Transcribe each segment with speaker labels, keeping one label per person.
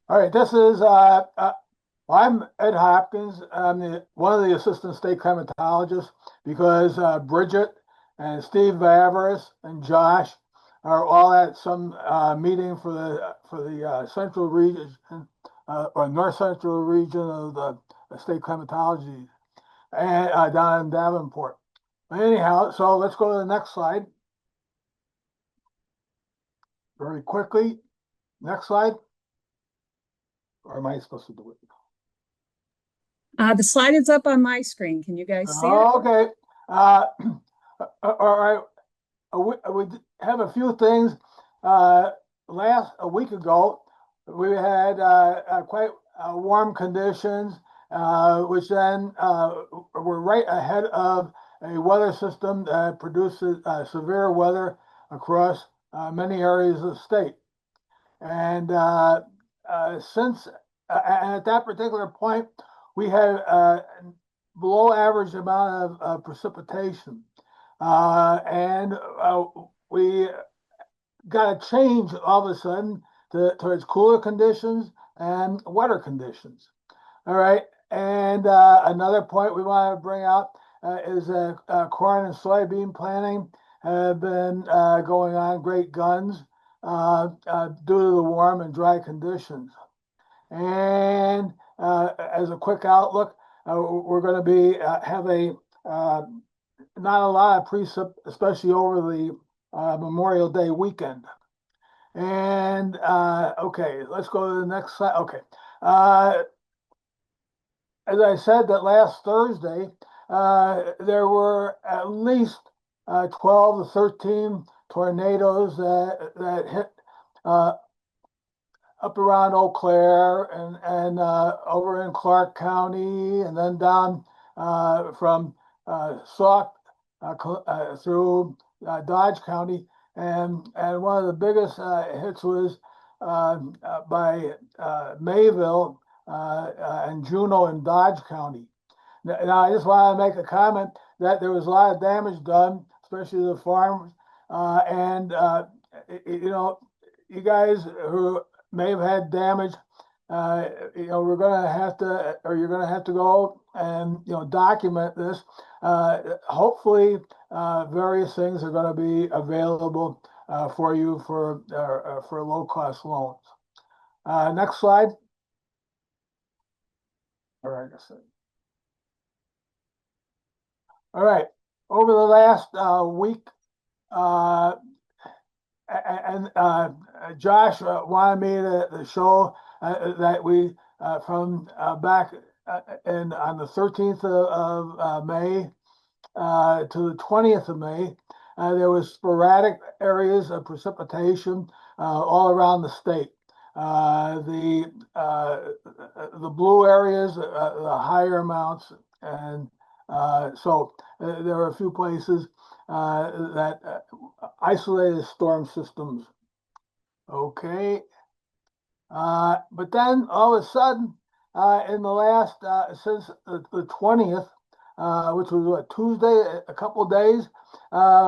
Speaker 1: All right, this is I'm Ed Hopkins. I'm one of the assistant state climatologists because Bridget and Steve Vavaris and Josh are all at some meeting for the central region or north central region of the state climatology and down in Davenport. Anyhow, so let's go to the next slide very quickly. Next slide. Or am I supposed to do it?
Speaker 2: The slide is up on my screen. Can you guys see it?
Speaker 1: Okay. Uh, all right. We have a few things. A week ago, we had quite warm conditions, which then were right ahead of a weather system that produces severe weather across many areas of the state. And since at that particular point, we had below average amount of precipitation. And we got a change all of a sudden towards cooler conditions and wetter conditions. All right. And another point we want to bring out is corn and soybean planting have been going on great guns due to the warm and dry conditions. And as a quick outlook, we're going to be have a not a lot of precip, especially over the Memorial Day weekend. And okay, let's go to the next slide. Okay. As I said, that last Thursday, there were at least 12 to 13 tornadoes that hit up around Eau Claire and over in Clark County, and then down from Sauk through Dodge County, and one of the biggest hits was by Mayville and Juneau and Dodge County. Now, I just want to make a comment that there was a lot of damage done, especially to the farms, and you know, you guys who may have had damage, we're going to have to, or you're going to have to go and document this. Hopefully, various things are going to be available for you for low-cost loans. Next slide. All right. All right. Over the last week, and Josh wanted me to show that we from back on the 13th of May to the 20th of May, there was sporadic areas of precipitation all around the state. The blue areas, the higher amounts, and so there are a few places that isolated storm systems. Okay. But then all of a sudden, in the last, since the 20th, which was what, Tuesday, a couple of days,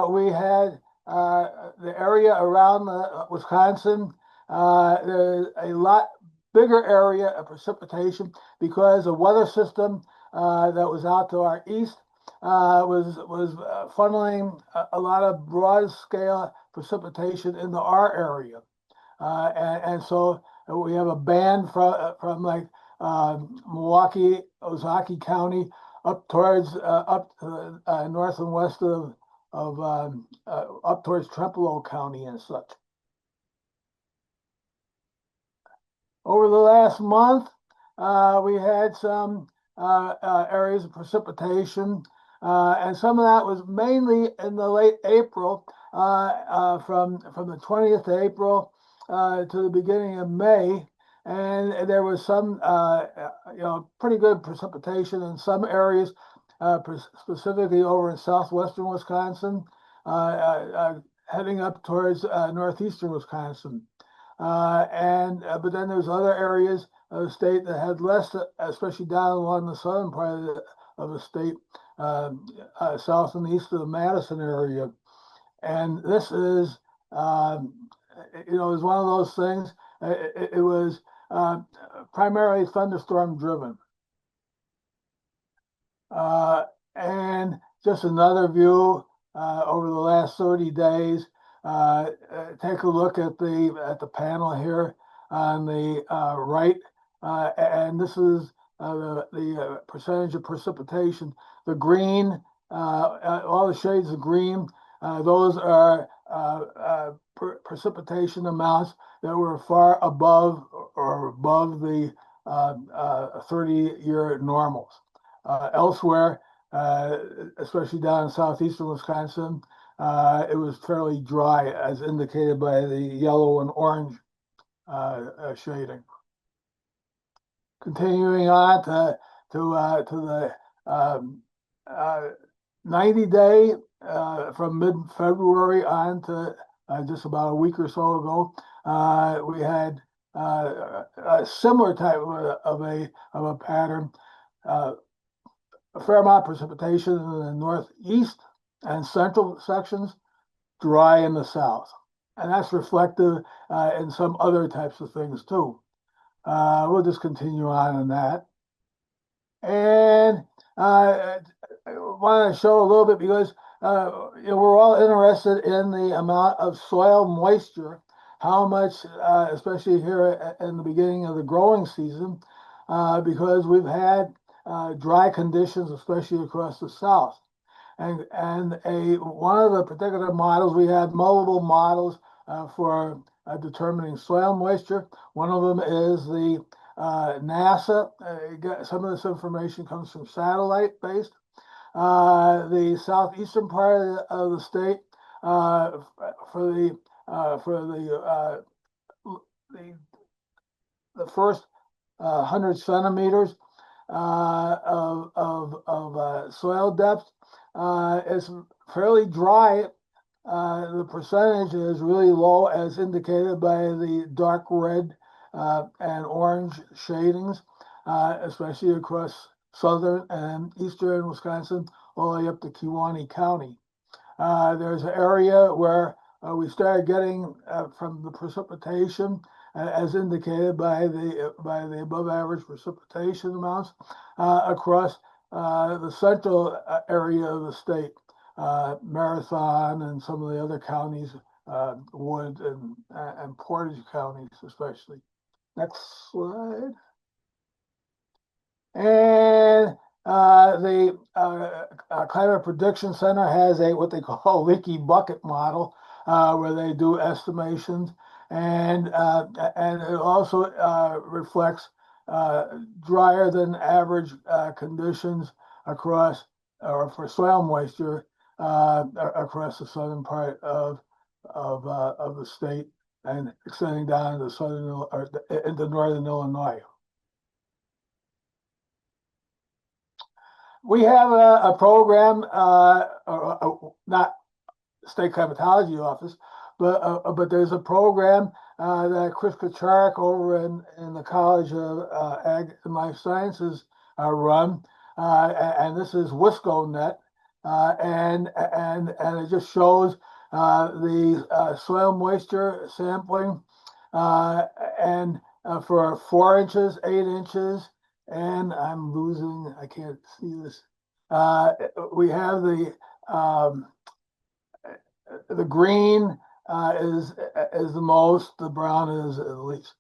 Speaker 1: we had the area around Wisconsin. There's a lot bigger area of precipitation because the weather system that was out to our east was funneling a lot of broad scale precipitation into our area. And so we have a band from like Milwaukee, Ozaukee County up towards up north and west of up towards Trempealeau County and such. Over the last month, we had some areas of precipitation, and some of that was mainly in the late April, from the 20th of April to the beginning of May, and there was some pretty good precipitation in some areas, specifically over in southwestern Wisconsin, heading up towards northeastern Wisconsin. But then there's other areas of the state that had less, especially down along the southern part of the state, south and east of the Madison area. And this is, is one of those things. It was primarily thunderstorm driven. And just another view over the last 30 days. Take a look at the panel here on the right, and this is the percentage of precipitation. The green, all the shades of green, those are precipitation amounts that were far above or above the 30-year normals. Elsewhere, especially down in southeastern Wisconsin, it was fairly dry, as indicated by the yellow and orange shading. Continuing on to the 90-day from mid-February on to just about a week or so ago, we had a similar type of a pattern. A fair amount of precipitation in the northeast and central sections, dry in the south. And that's reflective in some other types of things too. We'll just continue on in that. And I want to show a little bit because we're all interested in the amount of soil moisture, how much, especially here in the beginning of the growing season, because we've had dry conditions, especially across the south. And one of the particular models, we have multiple models for determining soil moisture. One of them is the NASA. Some of this information comes from satellite-based. The southeastern part of the state for the first 100 centimeters of soil depth is fairly dry. The percentage is really low, as indicated by the dark red and orange shadings, especially across southern and eastern Wisconsin, all the way up to Kewaunee County. There's an area where we started getting from the precipitation, as indicated by the above average precipitation amounts across the central area of the state, Marathon and some of the other counties, Wood and Portage counties especially. Next slide. And the Climate Prediction Center has what they call a leaky bucket model, where they do estimations, and it also reflects drier than average conditions across, or for soil moisture across the southern part of the state and extending down into southern or into northern Illinois. We have a program, not State Climatology Office, but there's a program that Chris Kacharik over in the College of Ag and Life Sciences run, and this is WISC.net, and it just shows the soil moisture sampling, and for 4 inches, 8 inches, and I'm losing, I can't see this. We have the green is the most, the brown is the least.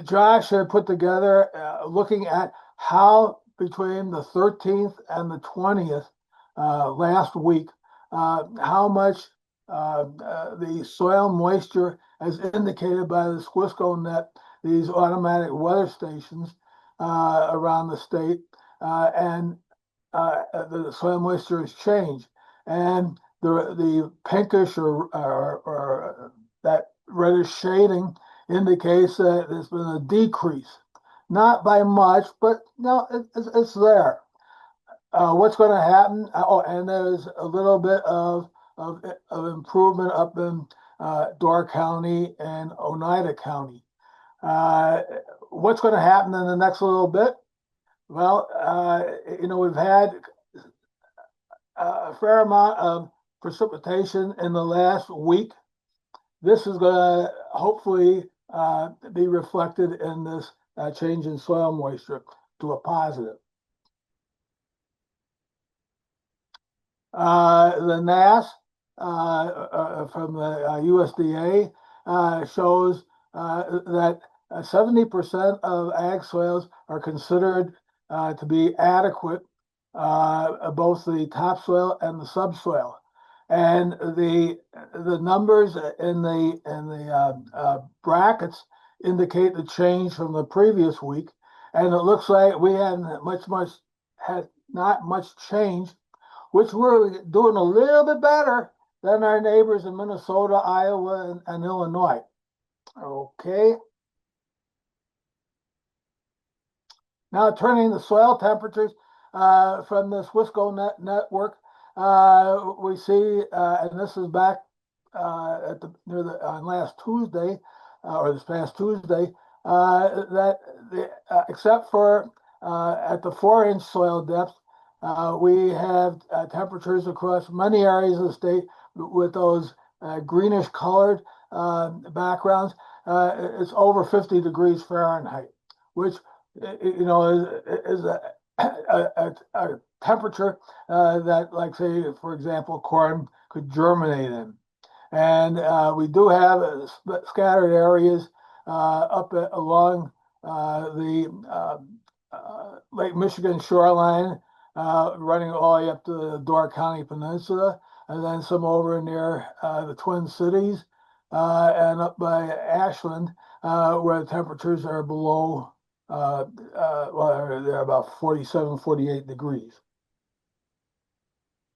Speaker 1: Josh had put together, looking at how between the 13th and the 20th last week, how much the soil moisture, as indicated by the WISC.net, these automatic weather stations around the state, and the soil moisture has changed. And the pinkish or that reddish shading indicates that there's been a decrease, not by much, but no, it's there. What's going to happen? Oh, and there's a little bit of improvement up in Door County and Oneida County. What's going to happen in the next little bit? Well, we've had a fair amount of precipitation in the last week. This is going to hopefully be reflected in this change in soil moisture to a positive. The NASS from the USDA shows that 70% of ag soils are considered to be adequate, both the topsoil and the subsoil. And the numbers in the brackets indicate the change from the previous week, and it looks like we haven't had not much change, which we're doing a little bit better than our neighbors in Minnesota, Iowa, and Illinois. Okay. Now turning the soil temperatures from this WISCO network, we see, and this is back on last Tuesday, or this past Tuesday, that except for at the 4-inch soil depth, we have temperatures across many areas of the state with those greenish colored backgrounds. It's over 50 degrees Fahrenheit, which is a temperature that, like, say, for example, corn could germinate in. And we do have scattered areas up along the Lake Michigan shoreline, running all the way up to the Door County Peninsula, and then some over near the Twin Cities and up by Ashland, where the temperatures are below, well, they're about 47, 48 degrees.